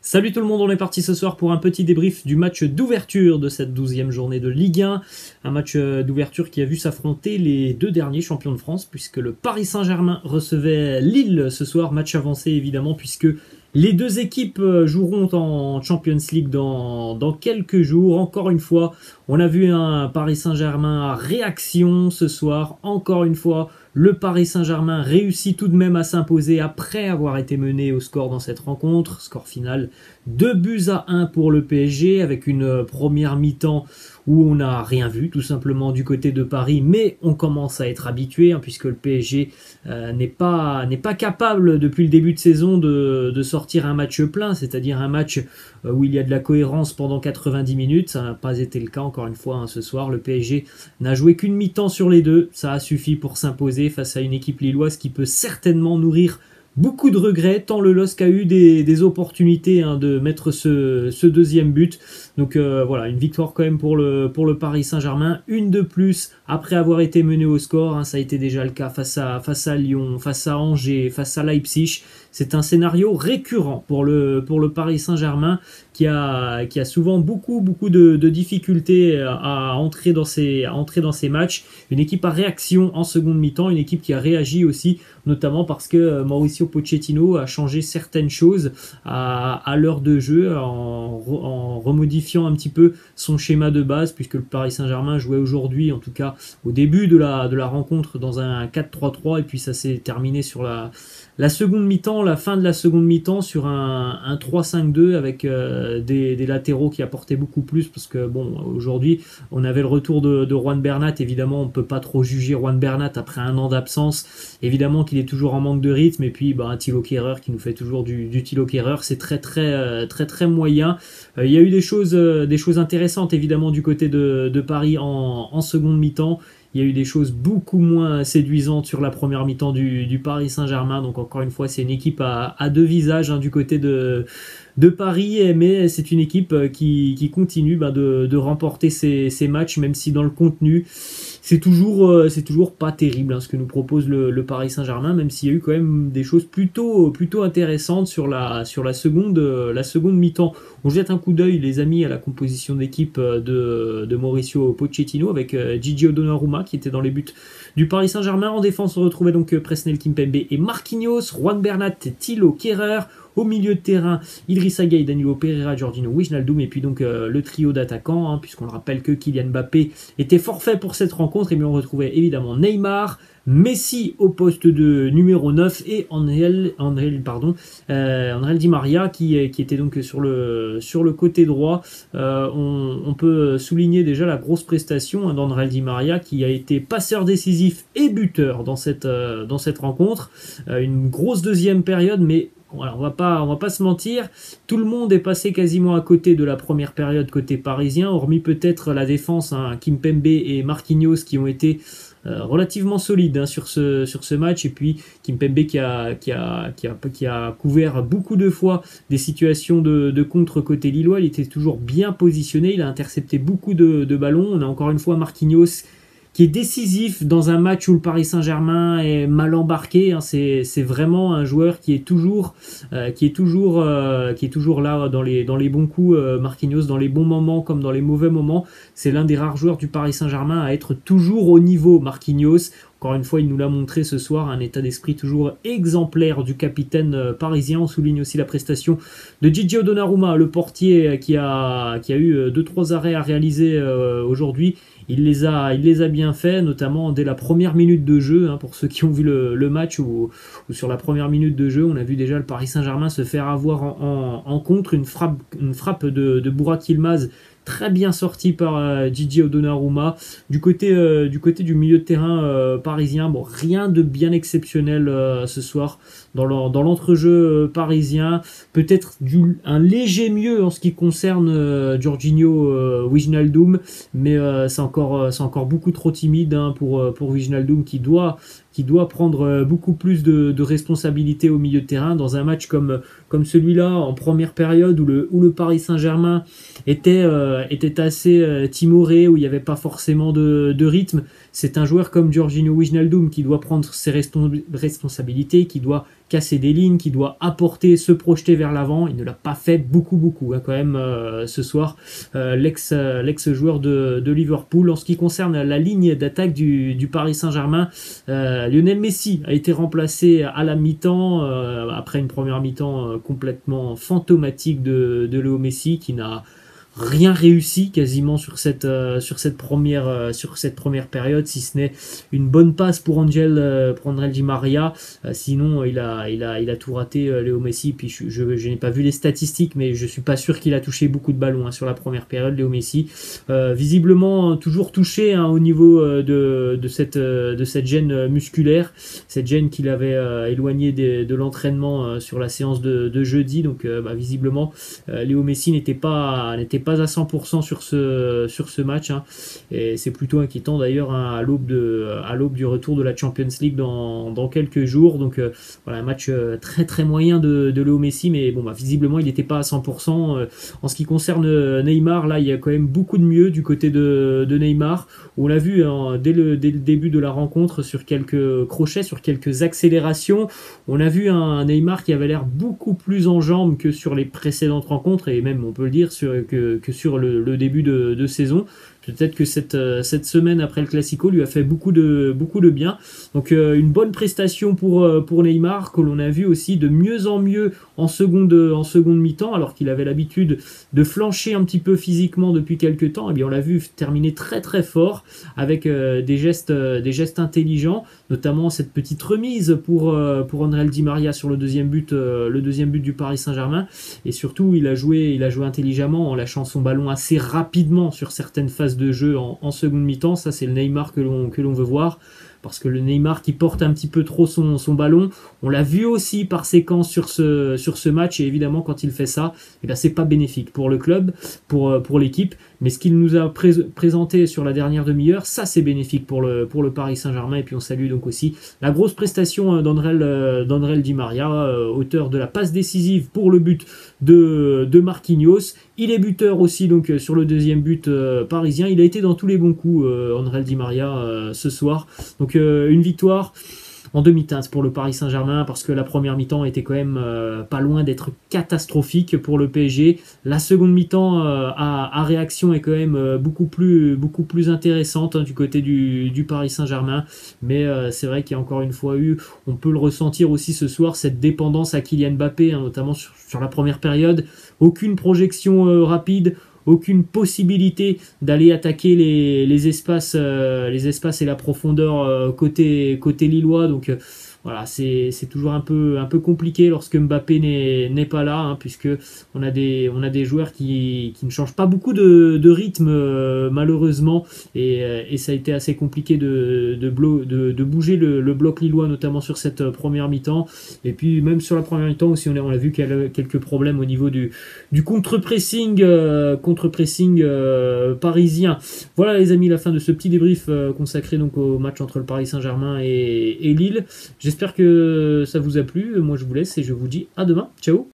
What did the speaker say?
Salut tout le monde, on est parti ce soir pour un petit débrief du match d'ouverture de cette 12e journée de Ligue 1. Un match d'ouverture qui a vu s'affronter les deux derniers champions de France, puisque le Paris Saint-Germain recevait Lille ce soir. Match avancé évidemment, puisque les deux équipes joueront en Champions League dans quelques jours. Encore une fois, on a vu un Paris Saint-Germain à réaction ce soir. Encore une fois, le Paris Saint-Germain réussit tout de même à s'imposer après avoir été mené au score dans cette rencontre. Score final 2-1 pour le PSG, avec une première mi-temps où on n'a rien vu tout simplement du côté de Paris, mais on commence à être habitué puisque le PSG n'est pas capable depuis le début de saison de sortir un match plein, c'est-à-dire un match où il y a de la cohérence pendant 90 minutes. Ça n'a pas été le cas encore une fois ce soir. Le PSG n'a joué qu'une mi-temps sur les deux, ça a suffi pour s'imposer face à une équipe lilloise qui peut certainement nourrir beaucoup de regrets, tant le LOSC a eu des opportunités de mettre ce deuxième but. Donc voilà, une victoire quand même pour le Paris Saint-Germain, une de plus après avoir été mené au score. Ça a été déjà le cas face à Lyon, face à Angers, face à Leipzig. C'est un scénario récurrent pour le Paris Saint-Germain qui a souvent beaucoup de difficultés à entrer dans ces matchs. Une équipe à réaction en seconde mi-temps, une équipe qui a réagi aussi, notamment parce que Mauricio Pochettino a changé certaines choses à l'heure de jeu en remodifiant un petit peu son schéma de base, puisque le Paris Saint-Germain jouait aujourd'hui, en tout cas au début de la rencontre, dans un 4-3-3, et puis ça s'est terminé sur la seconde mi-temps, la fin de la seconde mi-temps, sur un 3-5-2 avec des latéraux qui apportaient beaucoup plus, parce que bon, aujourd'hui on avait le retour de Juan Bernat. Évidemment on peut pas trop juger Juan Bernat après un an d'absence, évidemment qu'il est toujours en manque de rythme, et puis un Thilo Kehrer qui nous fait toujours du Thilo Kehrer, c'est très moyen. Il y a eu des choses intéressantes évidemment du côté de Paris en seconde mi-temps. Il y a eu des choses beaucoup moins séduisantes sur la première mi-temps du Paris Saint-Germain. Donc encore une fois, c'est une équipe à deux visages du côté de Paris, mais c'est une équipe qui continue de remporter ses matchs, même si dans le contenu, c'est toujours pas terrible ce que nous propose le Paris Saint-Germain, même s'il y a eu quand même des choses plutôt intéressantes sur la seconde mi-temps. On jette un coup d'œil, les amis, à la composition d'équipe de Mauricio Pochettino, avec Gigi Donnarumma qui était dans les buts du Paris Saint-Germain. En défense, on retrouvait donc Presnel Kimpembe et Marquinhos, Juan Bernat, Thilo Kehrer. Au milieu de terrain, Idrissa Gueye, Danilo Pereira, Jorginho Wijnaldum, et puis donc le trio d'attaquants, puisqu'on le rappelle que Kylian Mbappé était forfait pour cette rencontre. Et bien on retrouvait évidemment Neymar, Messi au poste de numéro 9 et Angel Di Maria qui était donc sur le côté droit. On peut souligner déjà la grosse prestation d'Angel Di Maria, qui a été passeur décisif et buteur dans cette rencontre. Une grosse deuxième période, mais voilà, on va pas se mentir, tout le monde est passé quasiment à côté de la première période côté parisien, hormis peut-être la défense, Kimpembe et Marquinhos qui ont été relativement solides sur ce match, et puis Kimpembe qui a couvert beaucoup de fois des situations de contre côté lillois. Il était toujours bien positionné, il a intercepté beaucoup de ballons. On a encore une fois Marquinhos qui est décisif dans un match où le Paris Saint-Germain est mal embarqué. C'est vraiment un joueur qui est toujours là dans les bons coups. Marquinhos, dans les bons moments comme dans les mauvais moments, c'est l'un des rares joueurs du Paris Saint-Germain à être toujours au niveau. Marquinhos, encore une fois, il nous l'a montré ce soir, un état d'esprit toujours exemplaire du capitaine parisien. On souligne aussi la prestation de Gigi Donnarumma, le portier qui a eu 2-3 arrêts à réaliser aujourd'hui. Il les a bien fait, notamment dès la première minute de jeu. Pour ceux qui ont vu le match, où sur la première minute de jeu, on a vu déjà le Paris Saint-Germain se faire avoir en contre, une frappe de Burak Yilmaz, très bien sorti par Gigi Donnarumma. Du côté du milieu de terrain parisien, rien de bien exceptionnel ce soir dans l'entrejeu parisien. Peut-être un léger mieux en ce qui concerne Jorginho Wijnaldum, mais c'est encore beaucoup trop timide pour Wijnaldum, qui doit prendre beaucoup plus de responsabilités au milieu de terrain dans un match comme celui-là en première période où le Paris Saint-Germain était assez timoré, où il n'y avait pas forcément de rythme. C'est un joueur comme Jorginho Wijnaldum qui doit prendre ses responsabilités, qui doit casser des lignes, qui doit apporter, se projeter vers l'avant. Il ne l'a pas fait beaucoup hein, quand même ce soir, l'ex-joueur de Liverpool. En ce qui concerne la ligne d'attaque du Paris Saint-Germain, Lionel Messi a été remplacé à la mi-temps, après une première mi-temps complètement fantomatique de Léo Messi, qui n'a rien réussi quasiment sur cette première période, si ce n'est une bonne passe pour Angel Di Maria. Sinon il a tout raté, Léo Messi. Puis je n'ai pas vu les statistiques, mais je suis pas sûr qu'il a touché beaucoup de ballons sur la première période, Léo Messi. Visiblement toujours touché au niveau de cette gêne musculaire, cette gêne qu'il avait éloignée de l'entraînement sur la séance de jeudi. Donc visiblement Léo Messi n'était pas à 100% sur ce match, hein. Et c'est plutôt inquiétant d'ailleurs, hein, à l'aube du retour de la Champions League dans quelques jours. Donc voilà, un match très moyen de Léo Messi, mais bon, visiblement il n'était pas à 100%. En ce qui concerne Neymar, là il y a quand même beaucoup de mieux du côté de Neymar. On l'a vu, hein, dès le début de la rencontre, sur quelques crochets, sur quelques accélérations. On a vu un Neymar qui avait l'air beaucoup plus en jambes que sur les précédentes rencontres, et même on peut le dire que sur le début de saison. Peut-être que cette semaine après le Classico lui a fait beaucoup de bien. Donc une bonne prestation pour Neymar, que l'on a vu aussi de mieux en mieux en seconde mi-temps, alors qu'il avait l'habitude de flancher un petit peu physiquement depuis quelques temps. Et bien on l'a vu terminer très fort, avec des gestes intelligents, notamment cette petite remise pour Angel Di Maria sur le deuxième but du Paris Saint-Germain. Et surtout il a joué intelligemment en lâchant son ballon assez rapidement sur certaines phases de jeu en seconde mi-temps. Ça, c'est le Neymar que l'on veut voir, parce que le Neymar qui porte un petit peu trop son ballon, on l'a vu aussi par séquence sur ce match, et évidemment quand il fait ça, c'est pas bénéfique pour le club, pour l'équipe. Mais ce qu'il nous a présenté sur la dernière demi-heure, ça c'est bénéfique pour le Paris Saint-Germain. Et puis on salue donc aussi la grosse prestation d'André Di Maria, auteur de la passe décisive pour le but de Marquinhos. Il est buteur aussi donc sur le deuxième but parisien. Il a été dans tous les bons coups, André Di Maria, ce soir. Donc une victoire en demi-teinte pour le Paris Saint-Germain, parce que la première mi-temps était quand même pas loin d'être catastrophique pour le PSG. La seconde mi-temps à réaction est quand même beaucoup plus intéressante, hein, du côté du Paris Saint-Germain. Mais c'est vrai qu'il y a encore une fois on peut le ressentir aussi ce soir, cette dépendance à Kylian Mbappé, hein, notamment sur la première période. Aucune projection rapide, aucune possibilité d'aller attaquer les espaces et la profondeur côté lillois. Donc voilà, c'est toujours un peu compliqué lorsque Mbappé n'est pas là, hein, puisque on a des joueurs qui ne changent pas beaucoup de rythme, malheureusement, et ça a été assez compliqué de bouger le bloc lillois, notamment sur cette première mi-temps. Et puis même sur la première mi-temps aussi, on a vu qu'il y a quelques problèmes au niveau du contre-pressing parisien. Voilà les amis, la fin de ce petit débrief consacré donc au match entre le Paris Saint-Germain et Lille. J'espère que ça vous a plu. Moi je vous laisse et je vous dis à demain. Ciao.